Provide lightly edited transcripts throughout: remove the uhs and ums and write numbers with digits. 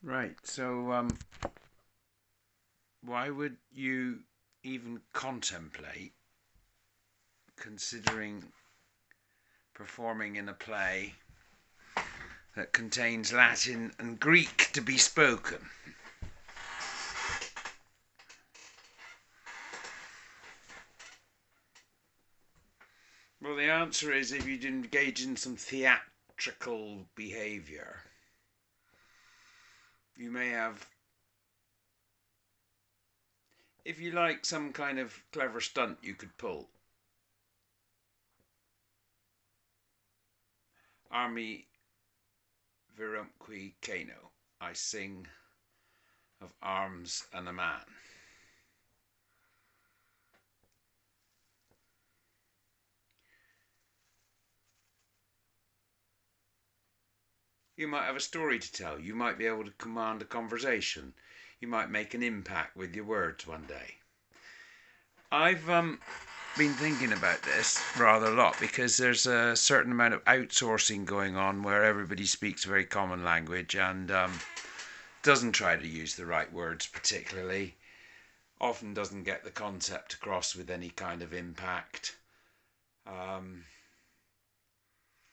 Right. So, why would you even contemplate considering performing in a play that contains Latin and Greek to be spoken? Well, the answer is if you'd engage in some theatrical behaviour, you may have, if you like, some kind of clever stunt you could pull. Armi virumque cano. I sing of arms and a man. You might have a story to tell. You might be able to command a conversation. You might make an impact with your words one day. I've been thinking about this rather a lot because there's a certain amount of outsourcing going on where everybody speaks a very common language and doesn't try to use the right words particularly, often doesn't get the concept across with any kind of impact.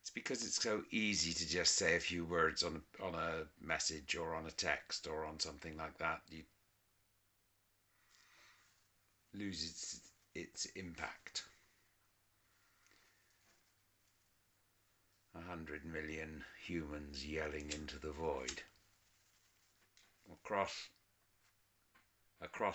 It's because it's so easy to just say a few words on a message or on a text or on something like that. You lose its impact. 100 million humans yelling into the void. Across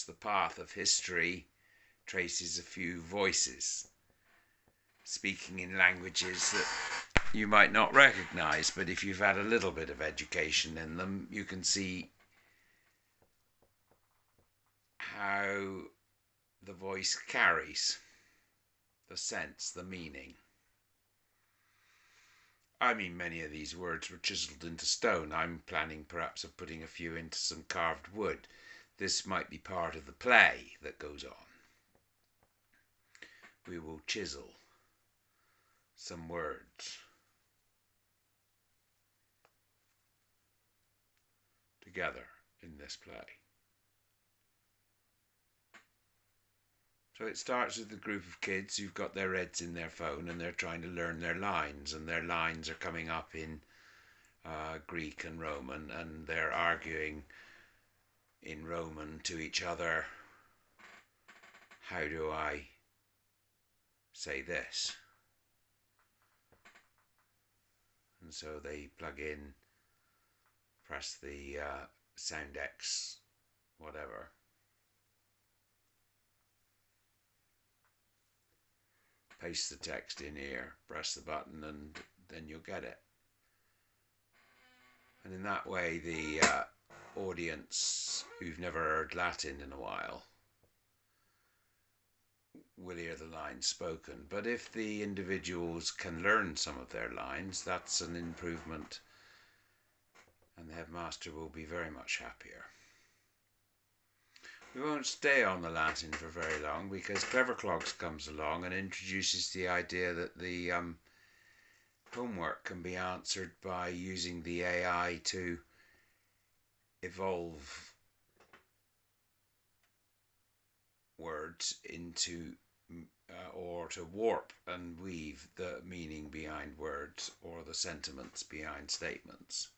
the path of history traces a few voices speaking in languages that you might not recognize, but if you've had a little bit of education in them, you can see how the voice carries the sense, the meaning. I mean, many of these words were chiseled into stone. I'm planning perhaps of putting a few into some carved wood. This might be part of the play that goes on. We will chisel some words together in this play. So it starts with a group of kids who've got their heads in their phone and they're trying to learn their lines, and their lines are coming up in Greek and Roman, and they're arguing in Roman to each other. How do I say this? And so they plug in, press the sound X, whatever. Paste the text in here, press the button, and then you'll get it. And in that way, the audience who've never heard Latin in a while will hear the lines spoken. But if the individuals can learn some of their lines, that's an improvement, and the headmaster will be very much happier. We won't stay on the Latin for very long because Clever Clogs comes along and introduces the idea that the homework can be answered by using the AI to evolve words into or to warp and weave the meaning behind words or the sentiments behind statements.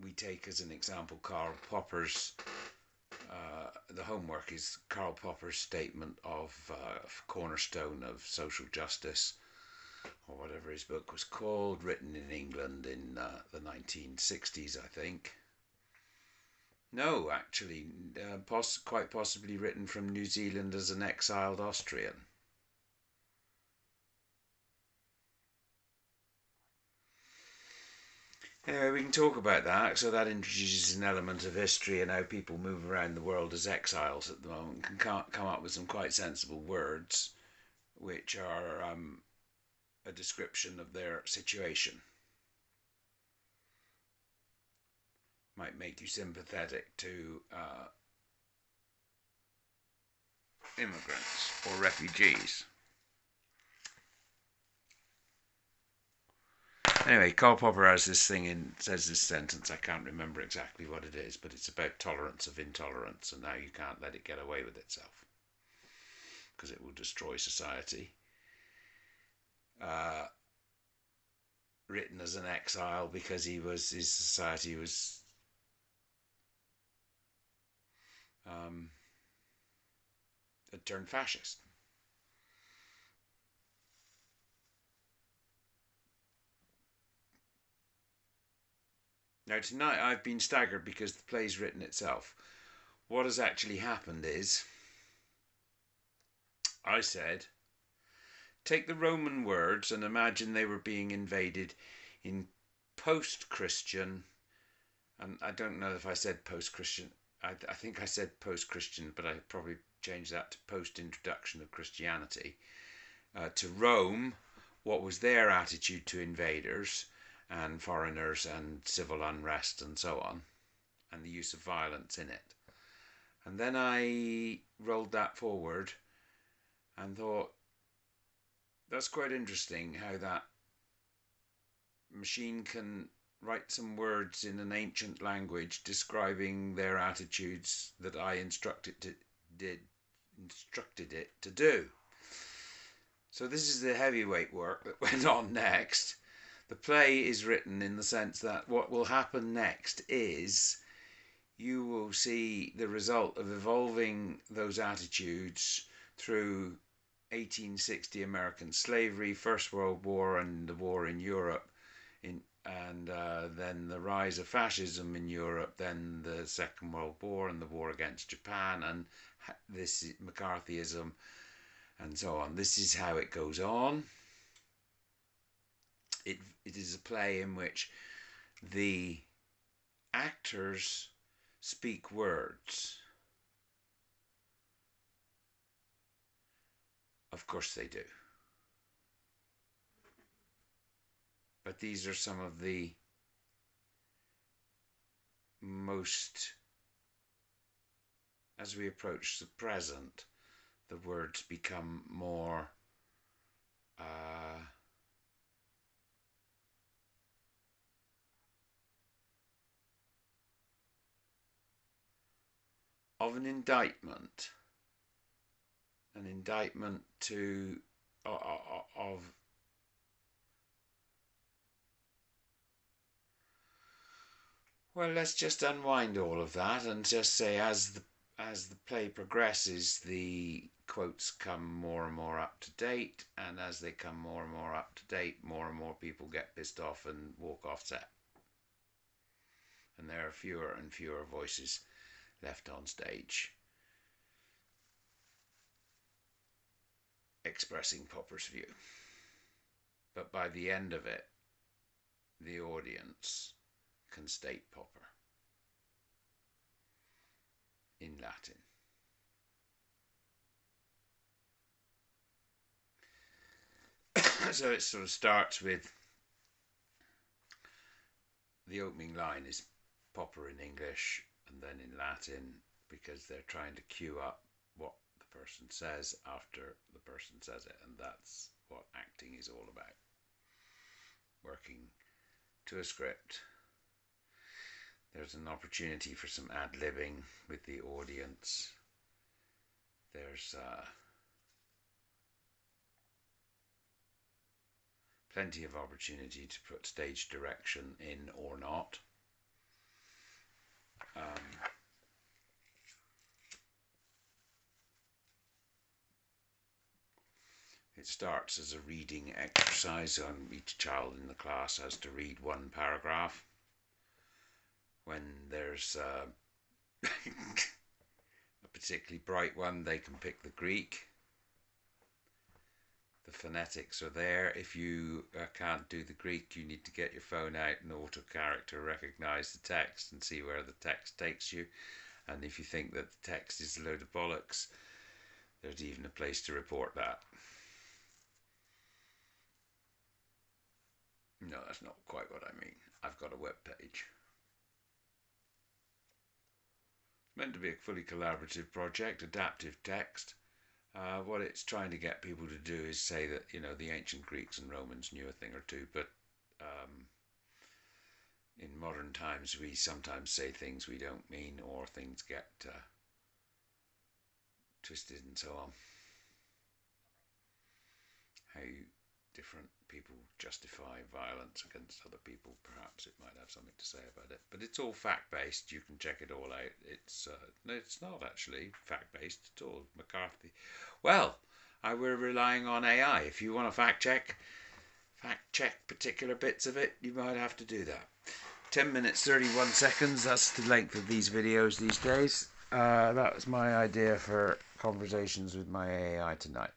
We take as an example Karl Popper's, the homework is Karl Popper's statement of cornerstone of social justice, or whatever his book was called, written in England in the 1960s, I think. No, actually, quite possibly written from New Zealand as an exiled Austrian. Anyway, we can talk about that. So that introduces an element of history and how people move around the world as exiles at the moment. Can come up with some quite sensible words, which are a description of their situation. Might make you sympathetic to immigrants or refugees. Anyway, Karl Popper has this thing says this sentence. I can't remember exactly what it is, but it's about tolerance of intolerance, and how you can't let it get away with itself because it will destroy society. Written as an exile because his society was had turned fascist. Now tonight I've been staggered because the play's written itself. What has actually happened is, I said, take the Roman words and imagine they were being invaded in post-Christian, and I don't know if I said post-Christian. I think I said post-Christian, but I probably changed that to post-introduction of Christianity. To Rome, what was their attitude to invaders and foreigners and civil unrest and so on, and the use of violence in it. And then I rolled that forward and thought, that's quite interesting how that machine can write some words in an ancient language describing their attitudes that I instructed it to do. So this is the heavyweight work that went on next. The play is written in the sense that what will happen next is you will see the result of evolving those attitudes through 1860 American slavery, First World War and the war in Europe, and then the rise of fascism in Europe, then the Second World War and the war against Japan, and this McCarthyism and so on. This is how it goes on. It is a play in which the actors speak words. Of course they do. But these are some of the most, as we approach the present, the words become more of an indictment to of well, let's just unwind all of that and just say as the play progresses, the quotes come more and more up to date, and as they come more and more up to date, more and more people get pissed off and walk off set, and there are fewer and fewer voices left on stage expressing Popper's view. But by the end of it, the audience can state Popper in Latin. So it sort of starts with the opening line is Popper in English and then in Latin, because they're trying to cue up what the person says after the person says it, and that's what acting is all about. Working to a script. There's an opportunity for some ad-libbing with the audience. There's plenty of opportunity to put stage direction in or not. It starts as a reading exercise, and each child in the class has to read one paragraph. When there's a particularly bright one, they can pick the Greek. The phonetics are there. If you can't do the Greek, you need to get your phone out and auto-character recognise the text and see where the text takes you. And if you think that the text is a load of bollocks, there's even a place to report that. No, that's not quite what I mean. I've got a web page. It's meant to be a fully collaborative project, adaptive text. What it's trying to get people to do is say that, you know, the ancient Greeks and Romans knew a thing or two, but in modern times we sometimes say things we don't mean, or things get twisted and so on. How different people justify violence against other people, perhaps it might have something to say about it. But it's all fact-based. You can check it all out. No, it's not actually fact-based at all. McCarthy. Well, we're relying on AI. If you want to fact check particular bits of it, you might have to do that. 10 minutes 31 seconds, that's the length of these videos these days. That was my idea for conversations with my AI tonight.